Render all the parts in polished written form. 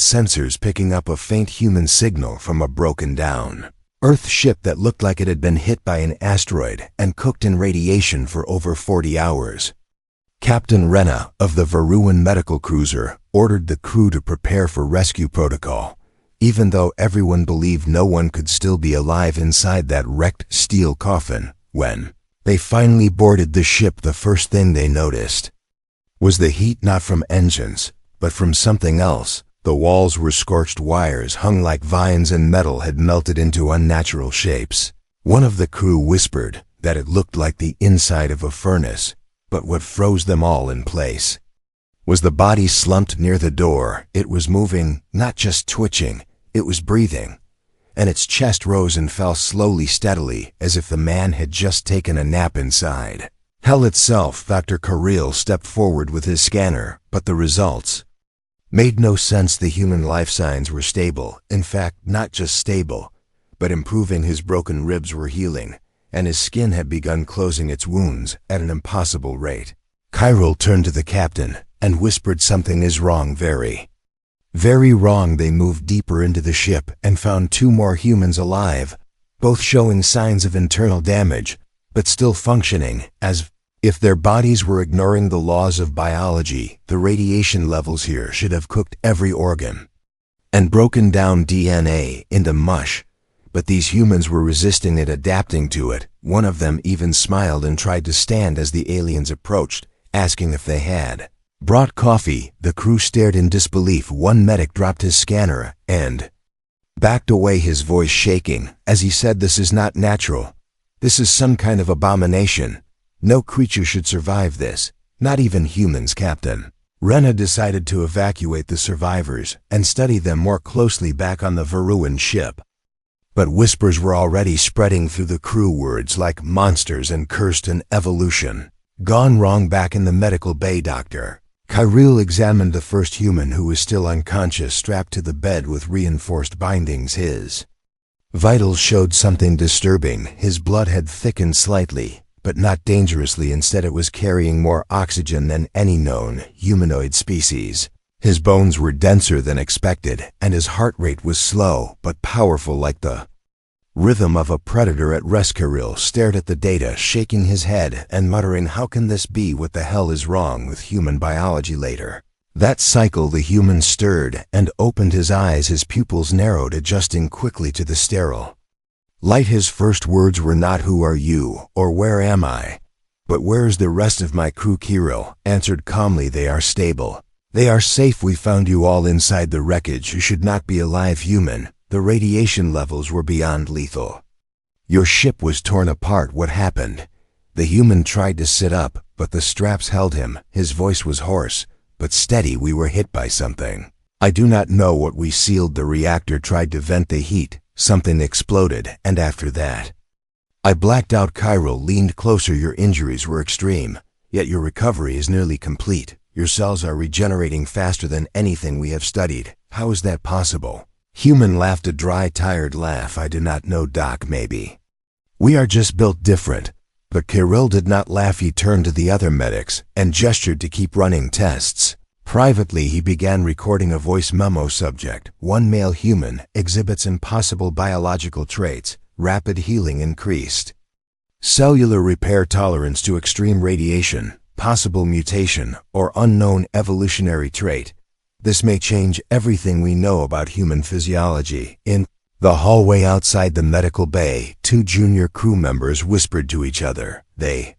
sensors picking up a faint human signal from a broken-down Earth ship that looked like it had been hit by an asteroid and cooked in radiation for over 40 hours. Captain Rena of the Veruan medical cruiser ordered the crew to prepare for rescue protocol, even though everyone believed no one could still be alive inside that wrecked steel coffin. When they finally boarded the ship, the first thing they noticed was the heat not from engines, but from something else. The walls were scorched wires hung like vines and metal had melted into unnatural shapes. One of the crew whispered that it looked like the inside of a furnace, but what froze them all in place was the body slumped near the door. It was moving, not just twitching, it was breathing, and its chest rose and fell slowly, steadily, as if the man had just taken a nap inside. Hell itself. Dr. Kirill stepped forward with his scanner, but the results made no sense. The human life signs were stable. In fact, not just stable, but improving. His broken ribs were healing, and his skin had begun closing its wounds at an impossible rate. Kirill turned to the captain and whispered, "Something is wrong, very, very wrong." They moved deeper into the ship and found 2 more humans alive, both showing signs of internal damage, but still functioning as if their bodies were ignoring the laws of biology. The radiation levels here should have cooked every organ and broken down DNA into mush, but these humans were resisting it, adapting to it. One of them even smiled and tried to stand as the aliens approached, asking if they had brought coffee. The crew stared in disbelief. One medic dropped his scanner and backed away, his voice shaking, as he said, "This is not natural. This is some kind of abomination. No creature should survive this, not even humans, Captain." Rena decided to evacuate the survivors and study them more closely back on the Veruan ship. But whispers were already spreading through the crew, words like monsters and cursed and evolution. Gone wrong. Back in the medical bay, Dr. Kirill examined the first human, who was still unconscious, strapped to the bed with reinforced bindings. His vitals showed something disturbing. His blood had thickened slightly, but not dangerously. Instead, it was carrying more oxygen than any known humanoid species. His bones were denser than expected, and his heart rate was slow but powerful, like the rhythm of a predator at rest. Kirill stared at the data, shaking his head and muttering, "How can this be? What the hell is wrong with human biology?" Later that cycle, the human stirred and opened his eyes. His pupils narrowed, adjusting quickly to the sterile light. His first words were not, "Who are you?" or "Where am I?" but "Where's the rest of my crew?" Kirill answered calmly, "They are stable. They are safe. We found you all inside the wreckage. You should not be alive, human. The radiation levels were beyond lethal. Your ship was torn apart. What happened?" The human tried to sit up, but the straps held him. His voice was hoarse but steady. "We were hit by something. I do not know what. We sealed the reactor, tried to vent the heat. Something exploded, and after that, I blacked out." Kirill leaned closer. "Your injuries were extreme, yet your recovery is nearly complete. Your cells are regenerating faster than anything we have studied. How is that possible?" Human laughed a dry, tired laugh. "I do not know, Doc. Maybe we are just built different." But Kirill did not laugh. He turned to the other medics and gestured to keep running tests. Privately, he began recording a voice memo. Subject: one male human, exhibits impossible biological traits, rapid healing increased, cellular repair tolerance to extreme radiation, possible mutation or unknown evolutionary trait. This may change everything we know about human physiology. In the hallway outside the medical bay, 2 junior crew members whispered to each other. They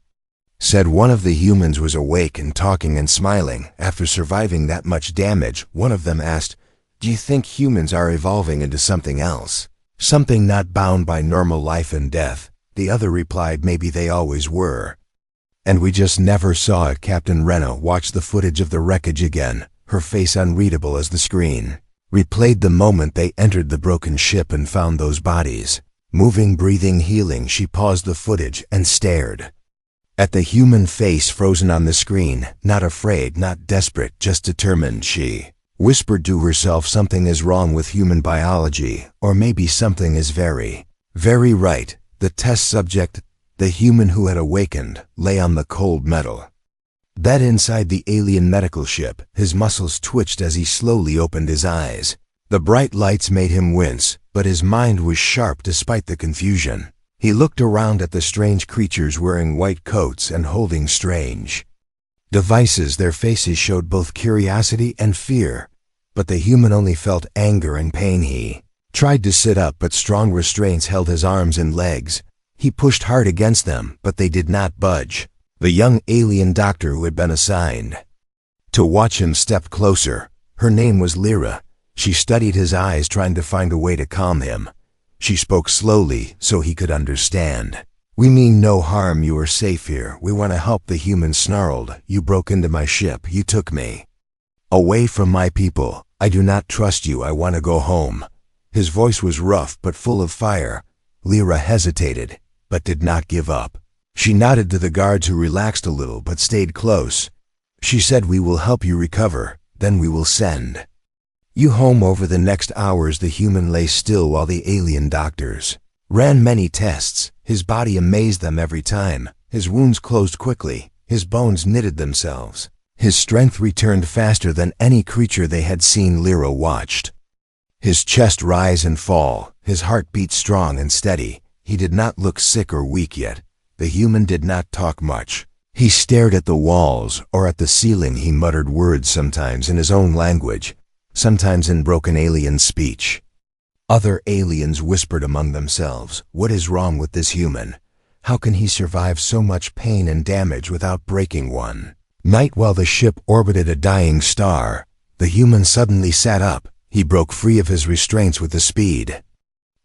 said one of the humans was awake and talking and smiling. After surviving that much damage, one of them asked, "Do you think humans are evolving into something else? Something not bound by normal life and death?" The other replied, "Maybe they always were, and we just never saw it." Captain Rena watched the footage of the wreckage again, her face unreadable as the screen replayed the moment they entered the broken ship and found those bodies moving, breathing, healing. She paused the footage and stared at the human face frozen on the screen, not afraid, not desperate, just determined. She whispered to herself, "Something is wrong with human biology, or maybe something is very, very right." The test subject, the human who had awakened, lay on the cold metal, That inside the alien medical ship, his muscles twitched as he slowly opened his eyes. The bright lights made him wince, but his mind was sharp despite the confusion. He looked around at the strange creatures wearing white coats and holding strange devices. Their faces showed both curiosity and fear, but the human only felt anger and pain. He tried to sit up, but strong restraints held his arms and legs. He pushed hard against them, but they did not budge. The young alien doctor who had been assigned to watch him stepped closer. Her name was Lyra. She studied his eyes, trying to find a way to calm him. She spoke slowly so he could understand. "We mean no harm. You are safe here. We want to help." The human snarled. "You broke into my ship. You took me away from my people. I do not trust you. I want to go home." His voice was rough but full of fire. Lyra hesitated, but did not give up. She nodded to the guards, who relaxed a little but stayed close. She said, "We will help you recover, then we will send you home." Over the next hours, the human lay still while the alien doctors ran many tests. His body amazed them every time. His wounds closed quickly. His bones knitted themselves. His strength returned faster than any creature they had seen. Lyra watched his chest rise and fall. His heart beat strong and steady. He did not look sick or weak yet. The human did not talk much. He stared at the walls or at the ceiling. He muttered words, sometimes in his own language, sometimes in broken alien speech. Other aliens whispered among themselves, "What is wrong with this human? How can he survive so much pain and damage without breaking one?" Night, while the ship orbited a dying star, the human suddenly sat up. He broke free of his restraints with a speed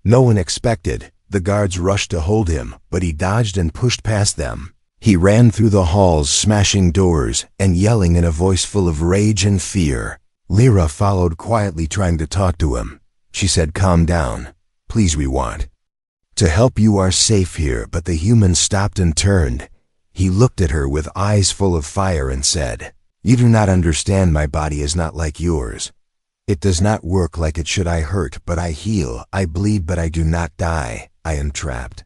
no one expected. The guards rushed to hold him, but he dodged and pushed past them. He ran through the halls, smashing doors and yelling in a voice full of rage and fear. Lyra followed quietly, trying to talk to him. She said, "Calm down. Please, we want to help. You are safe here." But the human stopped and turned. He looked at her with eyes full of fire and said, "You do not understand. My body is not like yours. It does not work like it should. I hurt, but I heal. I bleed, but I do not die. I am trapped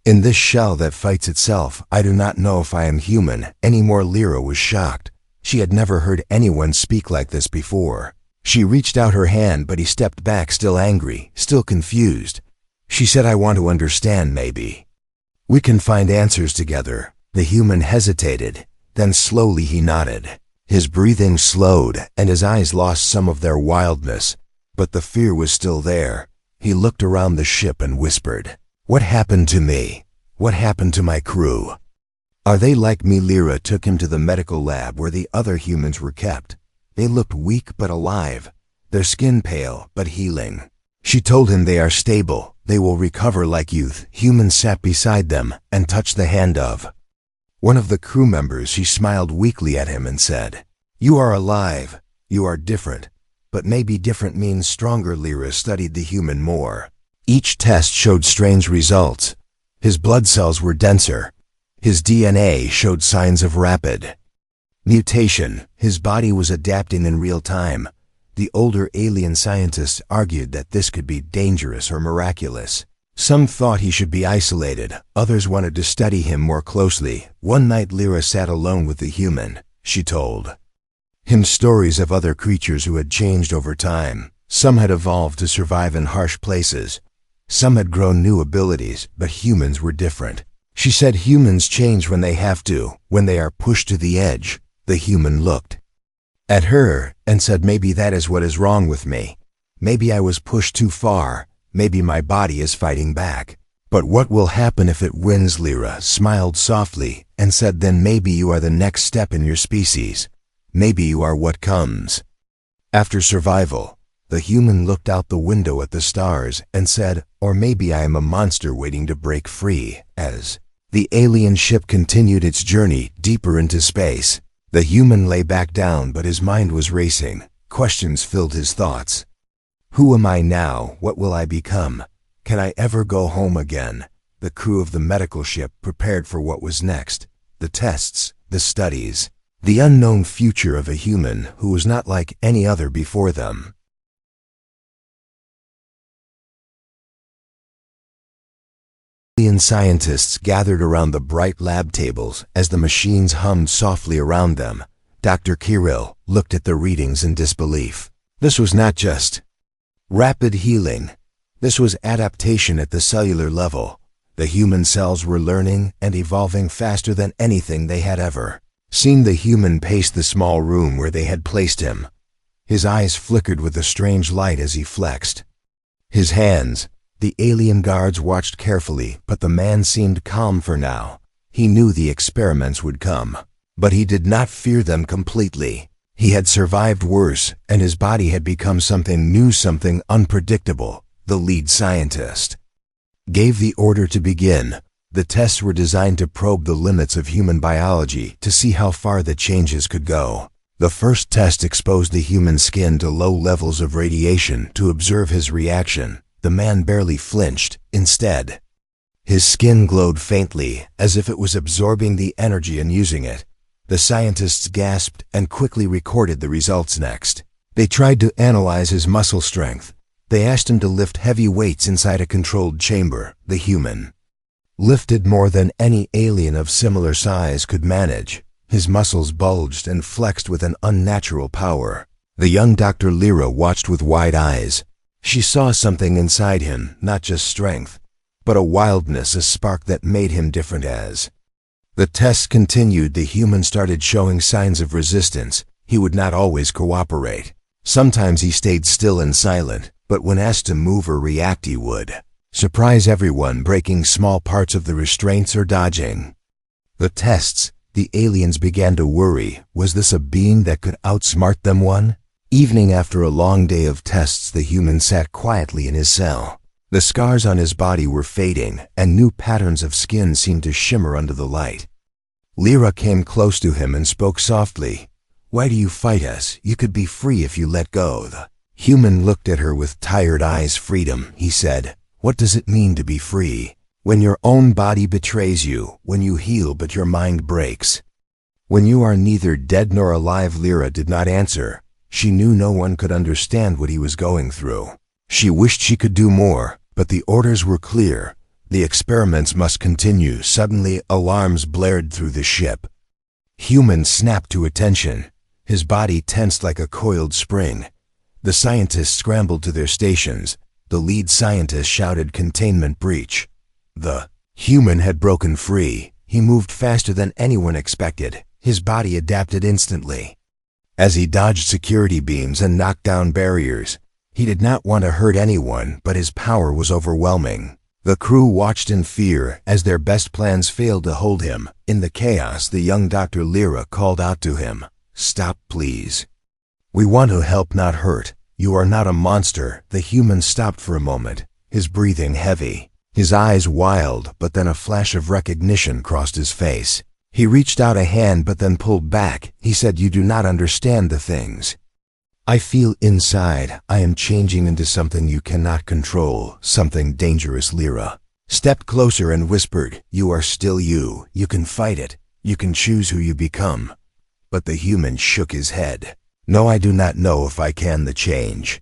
in this shell that fights itself. I do not know if I am human anymore." Lyra was shocked. She had never heard anyone speak like this before. She reached out her hand, but he stepped back, still angry, still confused. She said, "I want to understand. Maybe we can find answers together." The human hesitated, then slowly he nodded. His breathing slowed, and his eyes lost some of their wildness, but the fear was still there. He looked around the ship and whispered, "What happened to me? What happened to my crew? Are they like me?" Lyra took him to the medical lab where the other humans were kept. They looked weak but alive, their skin pale but healing. She told him, "They are stable. They will recover like youth." Humans sat beside them and touched the hand of one of the crew members. She smiled weakly at him and said, "You are alive. You are different. But maybe different means stronger." Lyra studied the human more. Each test showed strange results. His blood cells were denser. His DNA showed signs of rapid mutation. His body was adapting in real time. The older alien scientists argued that this could be dangerous or miraculous. Some thought he should be isolated. Others wanted to study him more closely. One night, Lyra sat alone with the human. She told him stories of other creatures who had changed over time. Some had evolved to survive in harsh places. Some had grown new abilities, but humans were different. She said humans change when they have to, when they are pushed to the edge. The human looked at her and said, "Maybe that is what is wrong with me. Maybe I was pushed too far. Maybe my body is fighting back. But what will happen if it wins?" Lyra smiled softly and said, "Then maybe you are the next step in your species. Maybe you are what comes after survival." The human looked out the window at the stars and said, "Or maybe I am a monster waiting to break free." As the alien ship continued its journey deeper into space, the human lay back down, but his mind was racing. Questions filled his thoughts. Who am I now? What will I become? Can I ever go home again? The crew of the medical ship prepared for what was next. The tests, the studies, the unknown future of a human who was not like any other before them. Alien scientists gathered around the bright lab tables as the machines hummed softly around them. Dr. Kirill looked at the readings in disbelief. This was not just rapid healing. This was adaptation at the cellular level. The human cells were learning and evolving faster than anything they had ever seen. The human paced the small room where they had placed him. His eyes flickered with a strange light as he flexed his hands. The alien guards watched carefully, but the man seemed calm for now. He knew the experiments would come, but he did not fear them completely. He had survived worse, and his body had become something new, something unpredictable. The lead scientist gave the order to begin. The tests were designed to probe the limits of human biology to see how far the changes could go. The first test exposed the human skin to low levels of radiation to observe his reaction. The man barely flinched. Instead, his skin glowed faintly, as if it was absorbing the energy and using it. The scientists gasped and quickly recorded the results. Next, they tried to analyze his muscle strength. They asked him to lift heavy weights inside a controlled chamber. The human lifted more than any alien of similar size could manage. His muscles bulged and flexed with an unnatural power. The young Dr. Lyra watched with wide eyes. She saw something inside him, not just strength, but a wildness, a spark that made him different. As the tests continued, the human started showing signs of resistance. He would not always cooperate. Sometimes he stayed still and silent, but when asked to move or react, he would surprise everyone, breaking small parts of the restraints or dodging the tests. The aliens began to worry. Was this a being that could outsmart them? One evening, after a long day of tests, the human sat quietly in his cell. The scars on his body were fading, and new patterns of skin seemed to shimmer under the light. Lyra came close to him and spoke softly. "Why do you fight us? You could be free if you let go." The human looked at her with tired eyes. "Freedom," he said. "What does it mean to be free? When your own body betrays you, when you heal but your mind breaks, when you are neither dead nor alive." Lyra did not answer. She knew no one could understand what he was going through. She wished she could do more, but the orders were clear. The experiments must continue. Suddenly, alarms blared through the ship. Human snapped to attention. His body tensed like a coiled spring. The scientists scrambled to their stations. The lead scientist shouted, "Containment breach." The human had broken free. He moved faster than anyone expected. His body adapted instantly. As he dodged security beams and knocked down barriers, he did not want to hurt anyone, but his power was overwhelming. The crew watched in fear as their best plans failed to hold him. In the chaos, the young Dr. Lyra called out to him, "Stop, please. We want to help, not hurt. You are not a monster." The human stopped for a moment, his breathing heavy, his eyes wild, but then a flash of recognition crossed his face. He reached out a hand but then pulled back. He said, "You do not understand the things I feel inside. I am changing into something you cannot control, something dangerous." Lyra stepped closer and whispered, "You are still you. You can fight it. You can choose who you become." But the human shook his head. "No, I do not know if I can. The change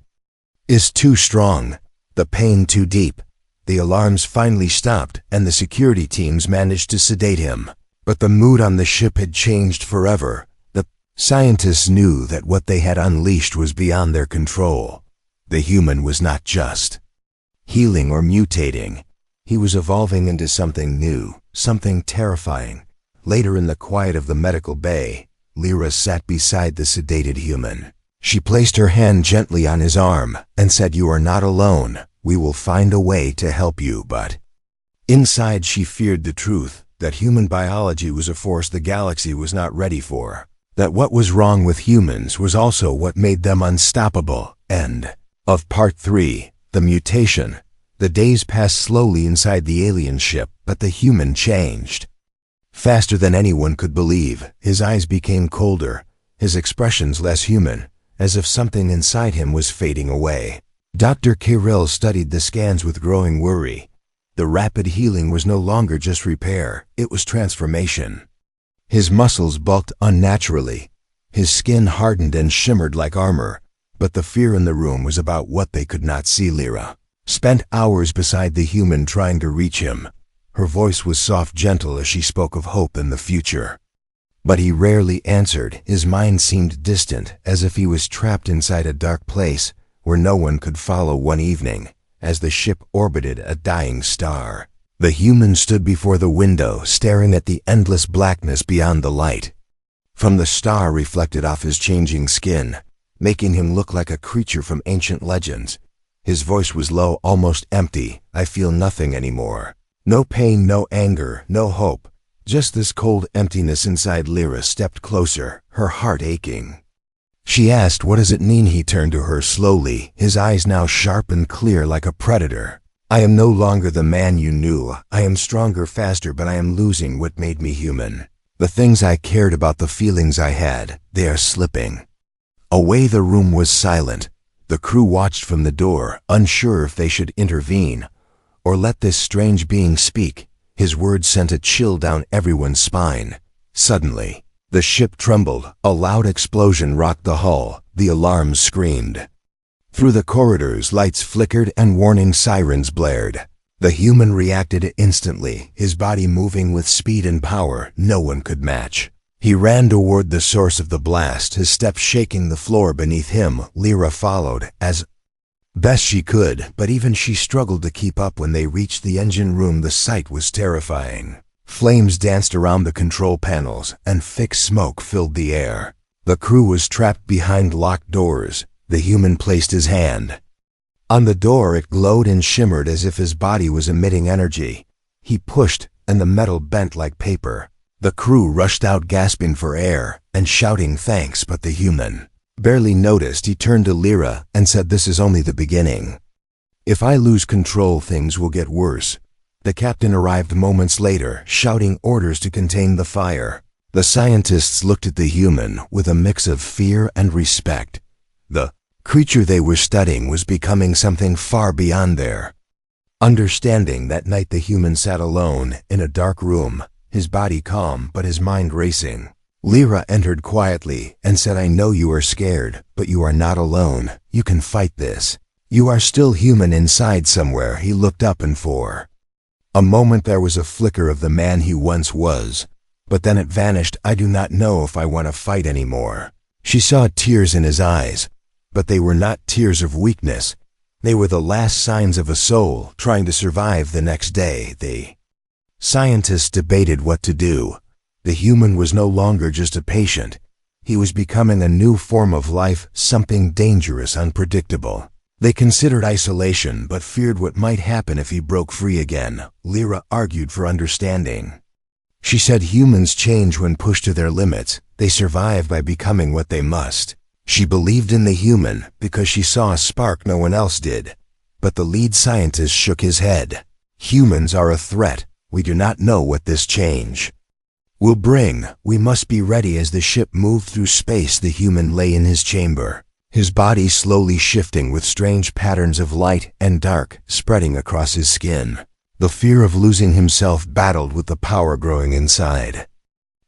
is too strong, the pain too deep." The alarms finally stopped, and the security teams managed to sedate him. But the mood on the ship had changed forever. The scientists knew that what they had unleashed was beyond their control. The human was not just healing or mutating. He was evolving into something new, something terrifying. Later, in the quiet of the medical bay, Lyra sat beside the sedated human. She placed her hand gently on his arm and said, "You are not alone. We will find a way to help you." But inside, she feared the truth, that human biology was a force the galaxy was not ready for. That what was wrong with humans was also what made them unstoppable. End of Part 3. The Mutation. The days passed slowly inside the alien ship, but the human changed faster than anyone could believe. His eyes became colder, his expressions less human, as if something inside him was fading away. Dr. Kirill studied the scans with growing worry. The rapid healing was no longer just repair, it was transformation. His muscles bulked unnaturally. His skin hardened and shimmered like armor. But the fear in the room was about what they could not see. Lyra spent hours beside the human trying to reach him. Her voice was soft, gentle as she spoke of hope and the future. But he rarely answered. His mind seemed distant, as if he was trapped inside a dark place where no one could follow. One evening, as the ship orbited a dying star, the human stood before the window, staring at the endless blackness beyond the light. From the star reflected off his changing skin, making him look like a creature from ancient legends. His voice was low, almost empty. I feel nothing anymore. No pain, no anger, no hope. Just this cold emptiness inside. Lyra stepped closer, her heart aching. She asked, "What does it mean?" He turned to her slowly, his eyes now sharp and clear like a predator. "I am no longer the man you knew. I am stronger, faster, but I am losing what made me human. The things I cared about, the feelings I had, they are slipping away." The room was silent. The crew watched from the door, unsure if they should intervene or let this strange being speak. His words sent a chill down everyone's spine. Suddenly, the ship trembled. A loud explosion rocked the hull. The alarms screamed. Through the corridors, lights flickered and warning sirens blared. The human reacted instantly, his body moving with speed and power no one could match. He ran toward the source of the blast, his steps shaking the floor beneath him. Lyra followed, as best she could, but even she struggled to keep up. When they reached the engine room, the sight was terrifying. Flames danced around the control panels, and thick smoke filled the air. The crew was trapped behind locked doors. The human placed his hand on the door. It glowed and shimmered as if his body was emitting energy. He pushed, and the metal bent like paper. The crew rushed out, gasping for air and shouting thanks, but the human barely noticed. He turned to Lyra and said, "This is only the beginning. If I lose control, things will get worse." The captain arrived moments later, shouting orders to contain the fire. The scientists looked at the human with a mix of fear and respect. The creature they were studying was becoming something far beyond their understanding. That night the human sat alone in a dark room, his body calm but his mind racing. Lyra entered quietly and said, "I know you are scared, but you are not alone. You can fight this. You are still human inside somewhere." He looked up, and for a moment there was a flicker of the man he once was, but then it vanished. "I do not know if I want to fight anymore." She saw tears in his eyes, but they were not tears of weakness. They were the last signs of a soul trying to survive the next day. The scientists debated what to do. The human was no longer just a patient. He was becoming a new form of life, something dangerous, unpredictable. They considered isolation, but feared what might happen if he broke free again. Lyra argued for understanding. She said humans change when pushed to their limits. They survive by becoming what they must. She believed in the human because she saw a spark no one else did. But the lead scientist shook his head. "Humans are a threat. We do not know what this change will bring. We must be ready." As the ship moved through space, the human lay in his chamber, his body slowly shifting with strange patterns of light and dark spreading across his skin. The fear of losing himself battled with the power growing inside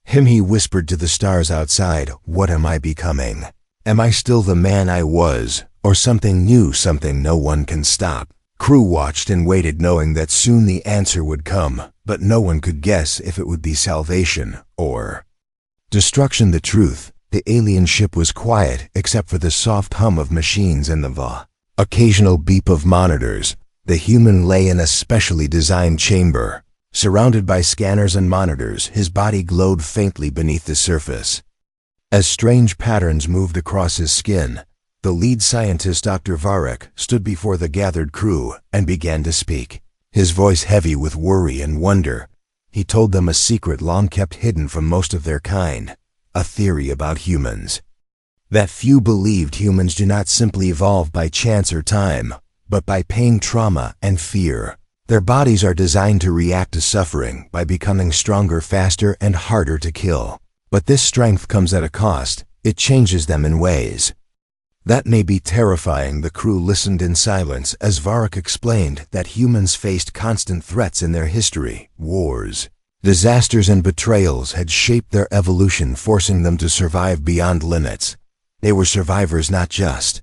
him. He whispered to the stars outside, "What am I becoming? Am I still the man I was, or something new, something no one can stop?" Crew watched and waited, knowing that soon the answer would come, but no one could guess if it would be salvation or destruction. The truth, the alien ship was quiet except for the soft hum of machines and the occasional beep of monitors. The human lay in a specially designed chamber, surrounded by scanners and monitors. His body glowed faintly beneath the surface as strange patterns moved across his skin. The lead scientist, Dr. Varric, stood before the gathered crew and began to speak, his voice heavy with worry and wonder. He told them a secret long kept hidden from most of their kind, a theory about humans. That few believed. Humans do not simply evolve by chance or time, but by pain, trauma, and fear. Their bodies are designed to react to suffering by becoming stronger, faster, and harder to kill. But this strength comes at a cost. It changes them in ways that may be terrifying. The crew listened in silence as Varric explained that humans faced constant threats in their history. Wars, disasters, and betrayals had shaped their evolution, forcing them to survive beyond limits. They were survivors, not just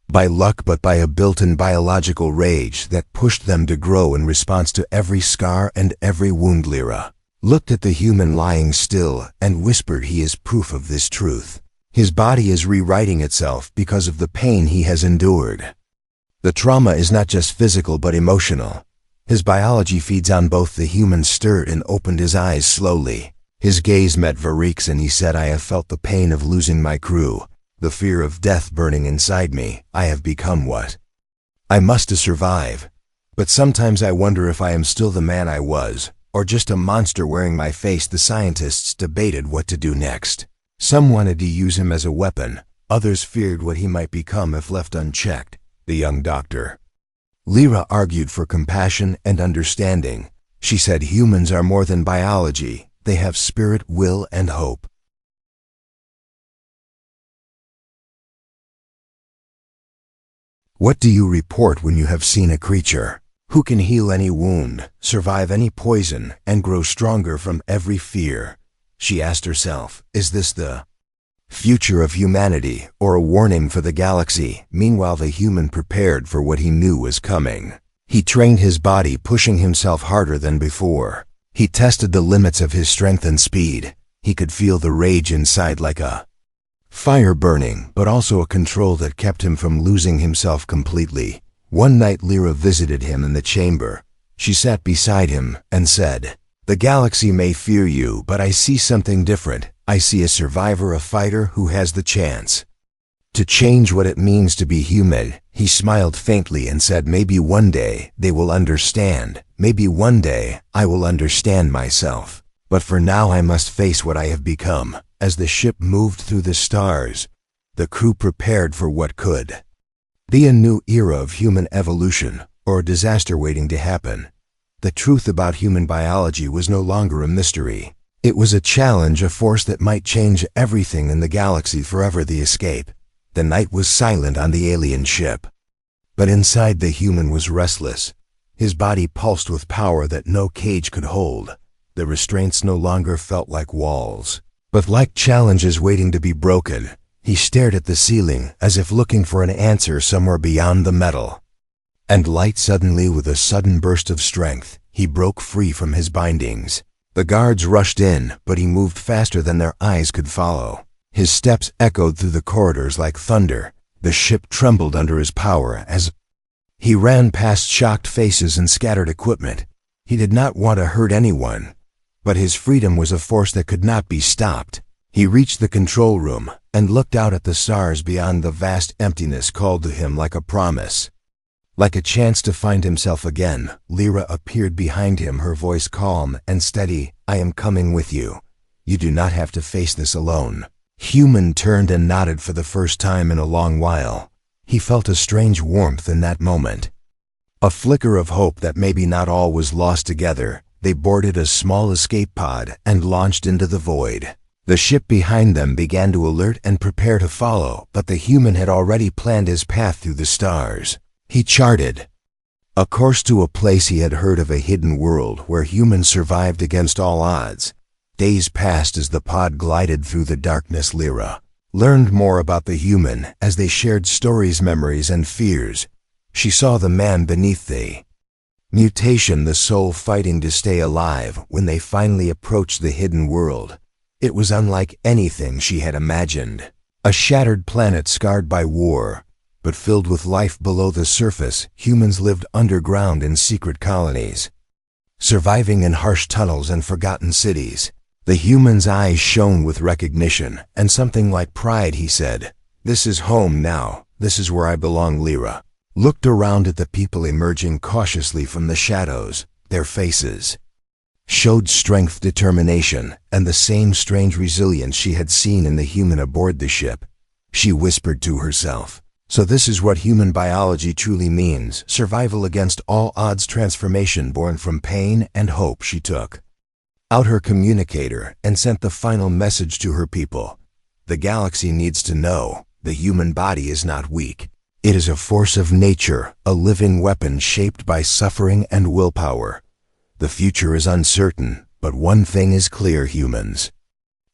by luck but by a built-in biological rage that pushed them to grow in response to every scar and every wound. Lyra looked at the human lying still and whispered, "He is proof of this truth. His body is rewriting itself because of the pain he has endured. The trauma is not just physical but emotional. His biology feeds on both." The human stirred and opened his eyes slowly. His gaze met Varrik's and he said, "I have felt the pain of losing my crew, the fear of death burning inside me. I have become what I must to survive. But sometimes I wonder if I am still the man I was, or just a monster wearing my face." The scientists debated what to do next. Some wanted to use him as a weapon. Others feared what he might become if left unchecked. The young doctor Lyra argued for compassion and understanding. She said humans are more than biology. They have spirit, will, and hope. What do you report when you have seen a creature who can heal any wound, survive any poison, and grow stronger from every fear? She asked herself, is this the future of humanity or a warning for the galaxy? Meanwhile, the human prepared for what he knew was coming. He trained his body, pushing himself harder than before. He tested the limits of his strength and speed. He could feel the rage inside like a fire burning, but also a control that kept him from losing himself completely. One night Lyra visited him in the chamber. She sat beside him and said, "The galaxy may fear you, but I see something different. I see a survivor, a fighter who has the chance to change what it means to be human." He smiled faintly and said, "Maybe one day they will understand. Maybe one day I will understand myself. But for now I must face what I have become." As the ship moved through the stars, the crew prepared for what could be a new era of human evolution, or a disaster waiting to happen. The truth about human biology was no longer a mystery. It was a challenge, a force that might change everything in the galaxy forever. The escape. The night was silent on the alien ship. But inside, the human was restless. His body pulsed with power that no cage could hold. The restraints no longer felt like walls, but like challenges waiting to be broken. He stared at the ceiling, as if looking for an answer somewhere beyond the metal. And light suddenly, with a sudden burst of strength, he broke free from his bindings. The guards rushed in, but he moved faster than their eyes could follow. His steps echoed through the corridors like thunder. The ship trembled under his power as he ran past shocked faces and scattered equipment. He did not want to hurt anyone, but his freedom was a force that could not be stopped. He reached the control room and looked out at the stars beyond. The vast emptiness called to him like a promise, like a chance to find himself again. Lyra appeared behind him, her voice calm and steady. "I am coming with you. You do not have to face this alone." Human turned and nodded for the first time in a long while. He felt a strange warmth in that moment, a flicker of hope that maybe not all was lost. Together, they boarded a small escape pod and launched into the void. The ship behind them began to alert and prepare to follow, but the human had already planned his path through the stars. He charted a course to a place he had heard of, a hidden world where humans survived against all odds. Days passed as the pod glided through the darkness. Lyra learned more about the human as they shared stories, memories, and fears. She saw the man beneath the mutation, the soul fighting to stay alive. When they finally approached the hidden world, it was unlike anything she had imagined. A shattered planet scarred by war, but filled with life below the surface. Humans lived underground in secret colonies, surviving in harsh tunnels and forgotten cities. The human's eyes shone with recognition and something like pride. He said, "This is home now. This is where I belong." Lyra looked around at the people emerging cautiously from the shadows. Their faces showed strength, determination, and the same strange resilience she had seen in the human aboard the ship. She whispered to herself, "So this is what human biology truly means. Survival against all odds, transformation born from pain and hope." She took out her communicator and sent the final message to her people. "The galaxy needs to know the human body is not weak. It is a force of nature, a living weapon shaped by suffering and willpower. The future is uncertain, but one thing is clear: humans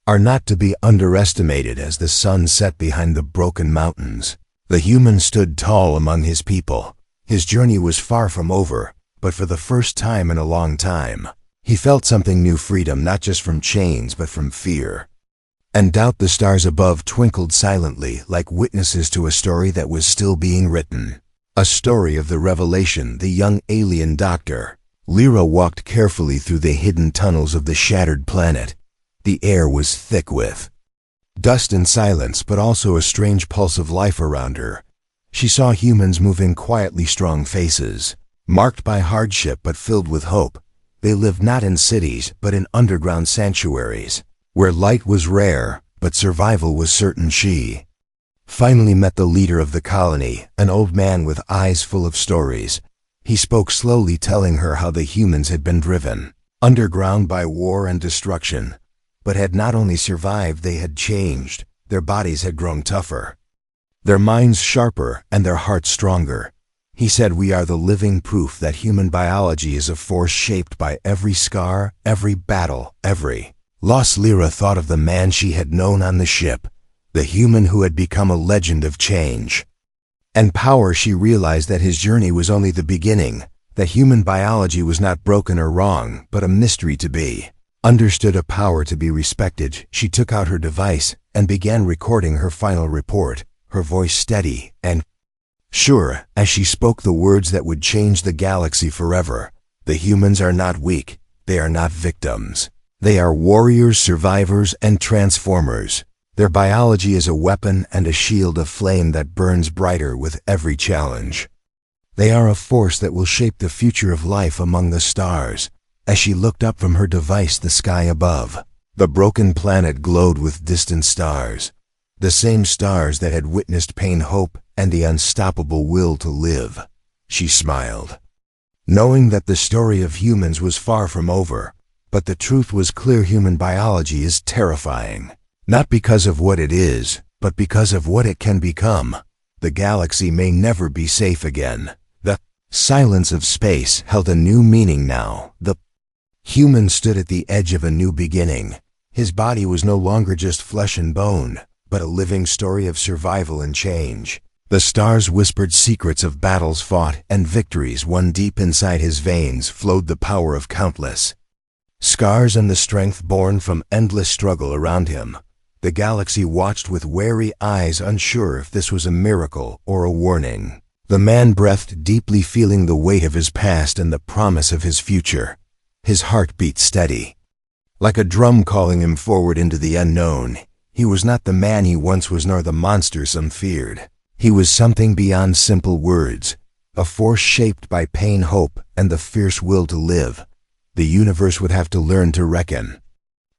are not to be underestimated." As the sun set behind the broken mountains, The human stood tall among his people. His journey was far from over, but for the first time in a long time, he felt something new: freedom, not just from chains, but from fear. And doubt. The stars above twinkled silently, like witnesses to a story that was still being written. A story of the revelation, the young alien doctor. Lyra walked carefully through the hidden tunnels of the shattered planet. The air was thick with dust and silence, but also a strange pulse of life around her. She saw humans moving quietly, strong faces, marked by hardship but filled with hope. They lived not in cities, but in underground sanctuaries, where light was rare, but survival was certain. She finally met the leader of the colony, an old man with eyes full of stories. He spoke slowly, telling her how the humans had been driven underground by war and destruction, but had not only survived, they had changed. Their bodies had grown tougher, their minds sharper, and their hearts stronger. He said, "We are the living proof that human biology is a force shaped by every scar, every battle, every loss." Lyra thought of the man she had known on the ship, the human who had become a legend of change and power. She realized that his journey was only the beginning, that human biology was not broken or wrong, but a mystery to be understood, a power to be respected. She took out her device and began recording her final report, her voice steady and sure as she spoke the words that would change the galaxy forever. The humans are not weak. They are not victims. They are warriors, survivors, and transformers. Their biology is a weapon and a shield of flame that burns brighter with every challenge. They are a force that will shape the future of life among the stars. As she looked up from her device, the sky above, the broken planet glowed with distant stars, the same stars that had witnessed pain, hope, and the unstoppable will to live. She smiled, knowing that the story of humans was far from over, but the truth was clear: human biology is terrifying, not because of what it is, but because of what it can become. The galaxy may never be safe again. The silence of space held a new meaning now. The human stood at the edge of a new beginning. His body was no longer just flesh and bone, but a living story of survival and change. The stars whispered secrets of battles fought and victories won. Deep inside his veins flowed the power of countless scars and the strength born from endless struggle around him. The galaxy watched with wary eyes, unsure if this was a miracle or a warning. The man breathed deeply, feeling the weight of his past and the promise of his future. His heart beat steady, like a drum calling him forward into the unknown. He was not the man he once was, nor the monster some feared. He was something beyond simple words, a force shaped by pain, hope, and the fierce will to live. The universe would have to learn to reckon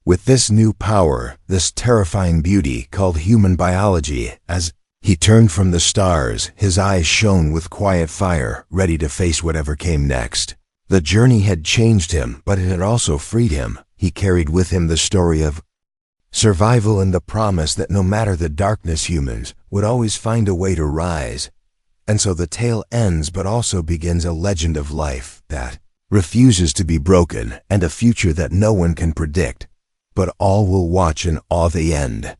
with this new power, this terrifying beauty called human biology. As he turned from the stars, his eyes shone with quiet fire, ready to face whatever came next. The journey had changed him, but it had also freed him. He carried with him the story of survival and the promise that no matter the darkness, humans would always find a way to rise. And so the tale ends, but also begins a legend of life that refuses to be broken, and a future that no one can predict, but all will watch in awe the end.